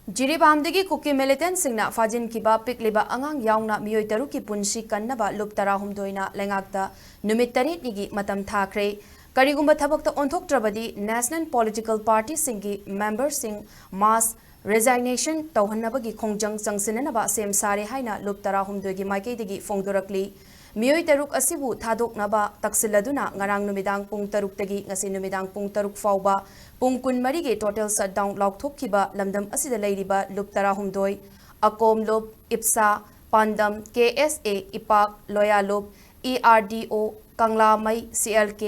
Jiribamdagi kuki militant singna fajin kiba pikliba Angang Yaona Meeoi taruki Punshi Kannaba Leingakta Leingakta Matam Thakhre Karigumba thabakta onthoktrabadi National Political Party singi member sing mass resignation tauhannabagi khongjang changsinnaba sem sare haina gi maikeidagi fongdorakli Meeoi taruk asibu thadoknaba taksilladuna ngarang numidang pung taruk tagi ngasi numidang pung taruk fauba pung kun marige total shutdown laukthokkiba lamdam asida leiriba lup tarahumdoi akom lup ipsa pandam KSA ipak loya lup ERDO kanglamai CLK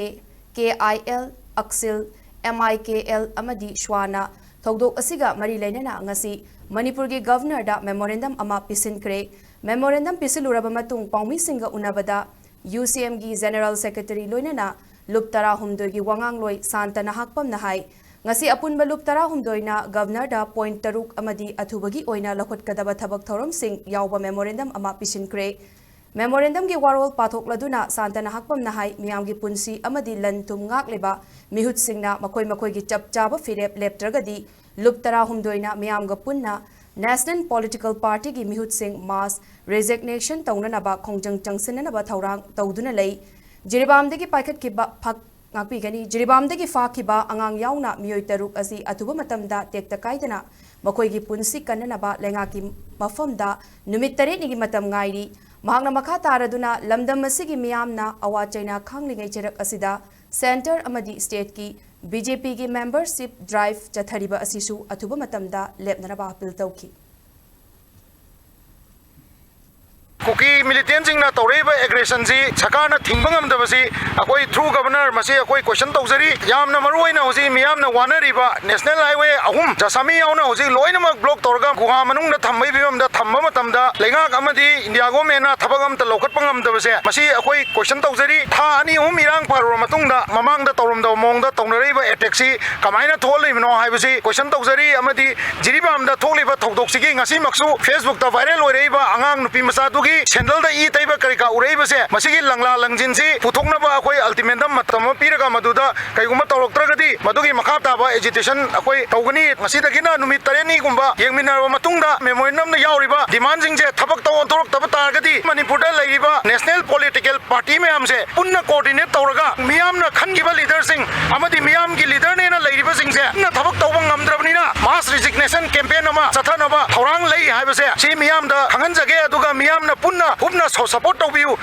KIL aksil MIKL amadi shwana thogdok asiga mari leinana ngasi Manipur gi governor da memorandum ama pisinkre memorandum pisiluraba matung pangmi singa unabada UCM gi general secretary loinana lup tarahumdoi gi wangang loi santana hakpam na hai ngasi apunba lup tarahumdoi na governor da point taruk amadi athubagi oina lakhot kadaba thabak thorom sing yawba memorandum ama pisinkre memorandum gi warol pathokladuna santana hakpam na hai miyam gi punsi amadi lan tum ngak leba mihut singna makoi gi chap chaba firep leptragadi lup tarahumdoina miyam ga punna National Political Party gi mihut sing mass resignation taunanaba khongjang changsinnaba thaurang tauduna lei jiribamdagi paikhat ki phak ngakpi gani jiribamdagi fakiba Angang Yaona Meeoi taruk asi athuba matamda tekta kaidana makoi gi punsi kannaba lengaki mafamda numit tare ni gi matam ngairi mahangna makha taraduna lamdam asigi miyamna awa chaina khanglingai cherak asida center amadi state ki BJP ki membership drive chathariba asisu athuba matamda lepnaraba appeal tawki Kuki militant sing na tawreba aggression si sakana thingbangam dabasi akoi through governor masi akoi question tawjari yamna maruina hosi miyamna wanariba national highway ahum jasami yauna hosi loinamak block torga guha manung na thambai bibam da thamba matamda leingak amadi india government na thabagam ta lokat pangam dabase masi akoi question tawjari tha ani hum irang parro matungda mamang da tawrum da mong da tawnareba attack si kamaina tholibno haibasi question tawjari amadi jiribam da tholiba thodok sigi ngasi maksu facebook da viral oireiba angang nupi masa dugi Sendal da I taiba karika uraiba se masigi langla langjin si puthoknaba akoi ultimatum matam piraga maduda kaiguma tawroktragadi madugi makha taba agitation akoi tawgani masidagina numit tareni gumba yengminarba matungda memorandum na yauriba demand sing se thabak taw onthorok taba targadi Manipur da leiriba national political party meyam se punna coordinate tawraga miyamna khangiba leader sing amadi miyam gi leader ne na leiriba sing se na thabak tawbang ngamdrabnina mass resignation campaign ama sathanaba thorang lei haiba se si miyam da khangan jage aduga miyamna punna support to view